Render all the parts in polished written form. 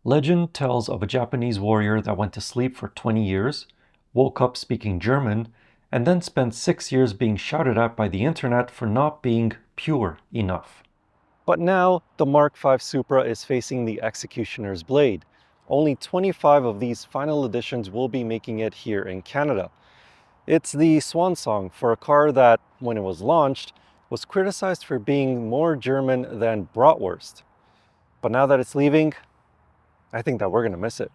Legend tells of a Japanese warrior that went to sleep for 20 years, woke up speaking German, and then spent 6 years being shouted at by the internet for not being pure enough. But now, the Mark V Supra is facing the executioner's blade. Only 25 of these final editions will be making it here in Canada. It's the swan song for a car that, when it was launched, was criticized for being more German than Bratwurst. But now that it's leaving, I think that we're gonna miss it.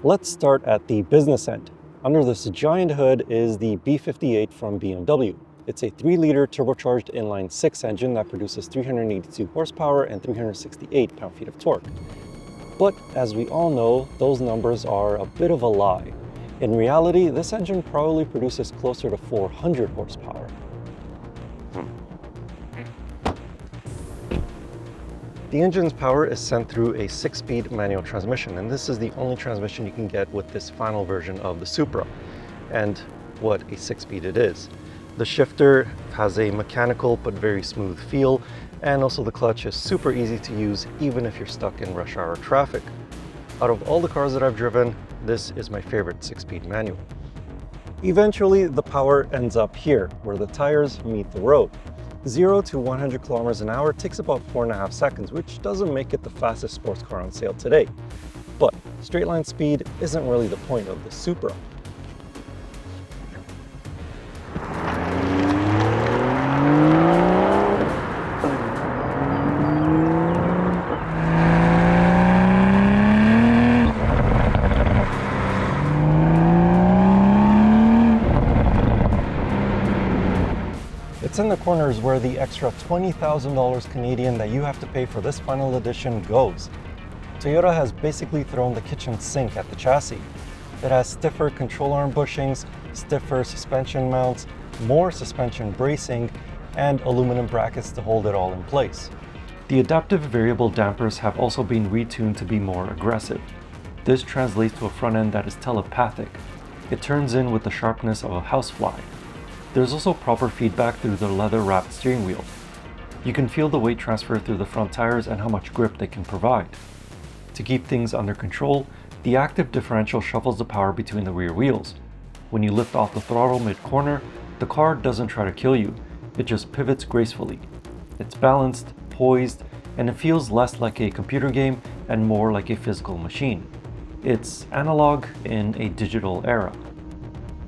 Let's start at the business end. Under this giant hood is the B58 from BMW. It's a 3-liter turbocharged inline-6 engine that produces 382 horsepower and 368 pound-feet of torque. But as we all know, those numbers are a bit of a lie. In reality, this engine probably produces closer to 400 horsepower. The engine's power is sent through a 6-speed manual transmission, and this is the only transmission you can get with this final version of the Supra. And what a 6-speed it is. The shifter has a mechanical but very smooth feel, and also the clutch is super easy to use even if you're stuck in rush hour traffic. Out of all the cars that I've driven, this is my favorite 6-speed manual. Eventually, the power ends up here, where the tires meet the road. 0 to 100 kilometers an hour takes about 4.5 seconds, which doesn't make it the fastest sports car on sale today. But straight line speed isn't really the point of the Supra. It's in the corners where the extra $20,000 Canadian that you have to pay for this final edition goes. Toyota has basically thrown the kitchen sink at the chassis. It has stiffer control arm bushings, stiffer suspension mounts, more suspension bracing, and aluminum brackets to hold it all in place. The adaptive variable dampers have also been retuned to be more aggressive. This translates to a front end that is telepathic. It turns in with the sharpness of a housefly. There's also proper feedback through the leather-wrapped steering wheel. You can feel the weight transfer through the front tires and how much grip they can provide. To keep things under control, the active differential shuffles the power between the rear wheels. When you lift off the throttle mid-corner, the car doesn't try to kill you, it just pivots gracefully. It's balanced, poised, and it feels less like a computer game and more like a physical machine. It's analog in a digital era.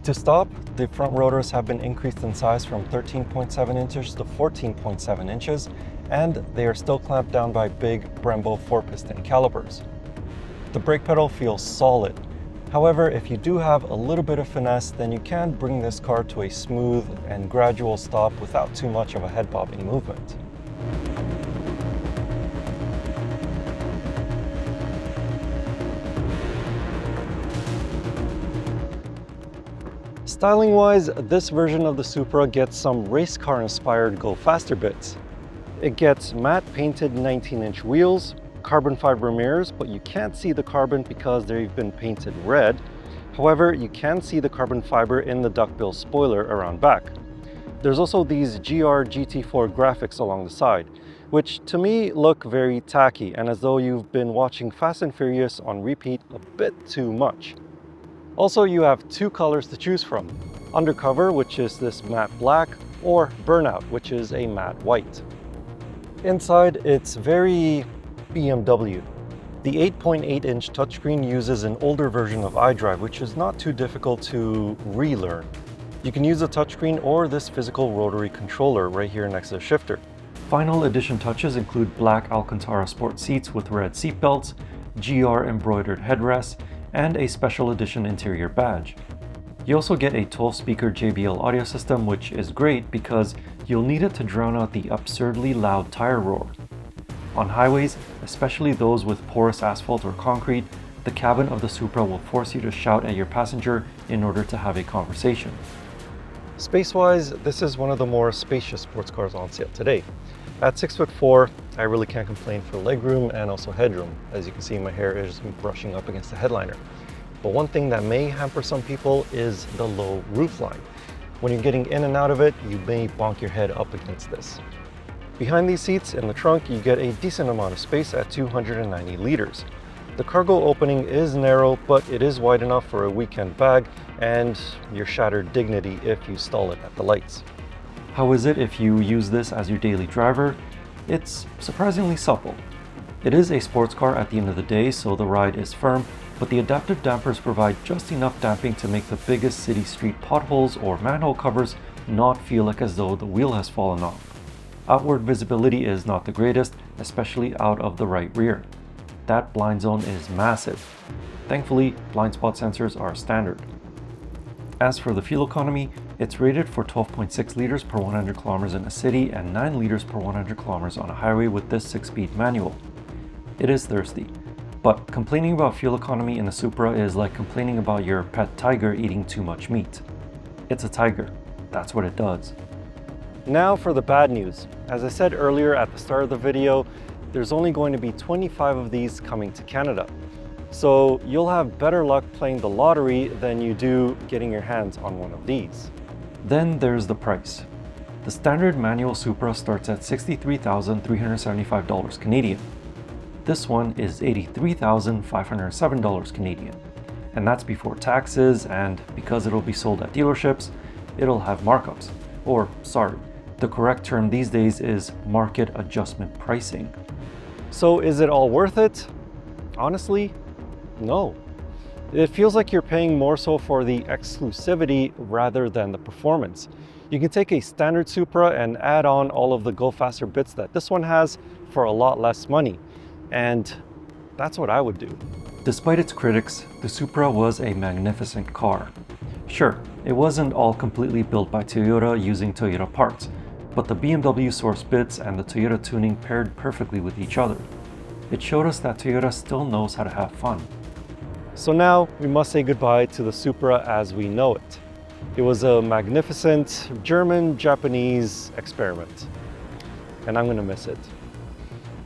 To stop, the front rotors have been increased in size from 13.7 inches to 14.7 inches, and they are still clamped down by big Brembo 4-piston calipers. The brake pedal feels solid. However, if you do have a little bit of finesse, then you can bring this car to a smooth and gradual stop without too much of a head-bobbing movement. Styling-wise, this version of the Supra gets some race car-inspired go-faster bits. It gets matte painted 19-inch wheels, carbon fiber mirrors, but you can't see the carbon because they've been painted red. However, you can see the carbon fiber in the duckbill spoiler around back. There's also these GR GT4 graphics along the side, which to me look very tacky and as though you've been watching Fast and Furious on repeat a bit too much. Also, you have two colors to choose from: Undercover, which is this matte black, or Burnout, which is a matte white. Inside, it's very BMW. The 8.8-inch touchscreen uses an older version of iDrive, which is not too difficult to relearn. You can use a touchscreen or this physical rotary controller right here next to the shifter. Final edition touches include black Alcantara sport seats with red seat belts, GR embroidered headrests, and a special edition interior badge. You also get a 12-speaker JBL audio system, which is great because you'll need it to drown out the absurdly loud tire roar. On highways, especially those with porous asphalt or concrete, the cabin of the Supra will force you to shout at your passenger in order to have a conversation. Space-wise, this is one of the more spacious sports cars on sale today. At 6'4", I really can't complain for legroom and also headroom. As you can see, my hair is brushing up against the headliner. But one thing that may hamper some people is the low roofline. When you're getting in and out of it, you may bonk your head up against this. Behind these seats in the trunk, you get a decent amount of space at 290 liters. The cargo opening is narrow, but it is wide enough for a weekend bag and your shattered dignity if you stall it at the lights. How is it if you use this as your daily driver? It's surprisingly supple. It is a sports car at the end of the day, so the ride is firm, but the adaptive dampers provide just enough damping to make the biggest city street potholes or manhole covers not feel like as though the wheel has fallen off. Outward visibility is not the greatest, especially out of the right rear. That blind zone is massive. Thankfully, blind spot sensors are standard. As for the fuel economy, it's rated for 12.6 liters per 100 kilometers in a city and 9 liters per 100 kilometers on a highway with this 6-speed manual. It is thirsty, but complaining about fuel economy in the Supra is like complaining about your pet tiger eating too much meat. It's a tiger. That's what it does. Now for the bad news. As I said earlier at the start of the video, there's only going to be 25 of these coming to Canada. So you'll have better luck playing the lottery than you do getting your hands on one of these. Then there's the price. The standard manual Supra starts at $63,375 Canadian. This one is $83,507 Canadian. And that's before taxes, and because it'll be sold at dealerships, it'll have markups. Or, sorry, the correct term these days is market adjustment pricing. So is it all worth it? Honestly, no. It feels like you're paying more so for the exclusivity rather than the performance. You can take a standard Supra and add on all of the go faster bits that this one has for a lot less money. And that's what I would do. Despite its critics, the Supra was a magnificent car. Sure, it wasn't all completely built by Toyota using Toyota parts, but the BMW source bits and the Toyota tuning paired perfectly with each other. It showed us that Toyota still knows how to have fun. So now we must say goodbye to the Supra as we know it. It was a magnificent German-Japanese experiment, and I'm gonna miss it.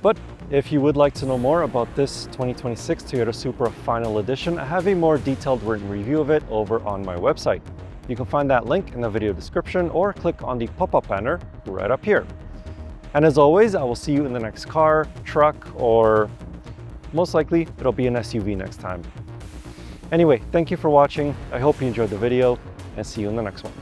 But if you would like to know more about this 2026 Toyota Supra Final Edition, I have a more detailed written review of it over on my website. You can find that link in the video description or click on the pop-up banner right up here. And as always, I will see you in the next car, truck, or most likely it'll be an SUV next time. Anyway, thank you for watching. I hope you enjoyed the video and see you in the next one.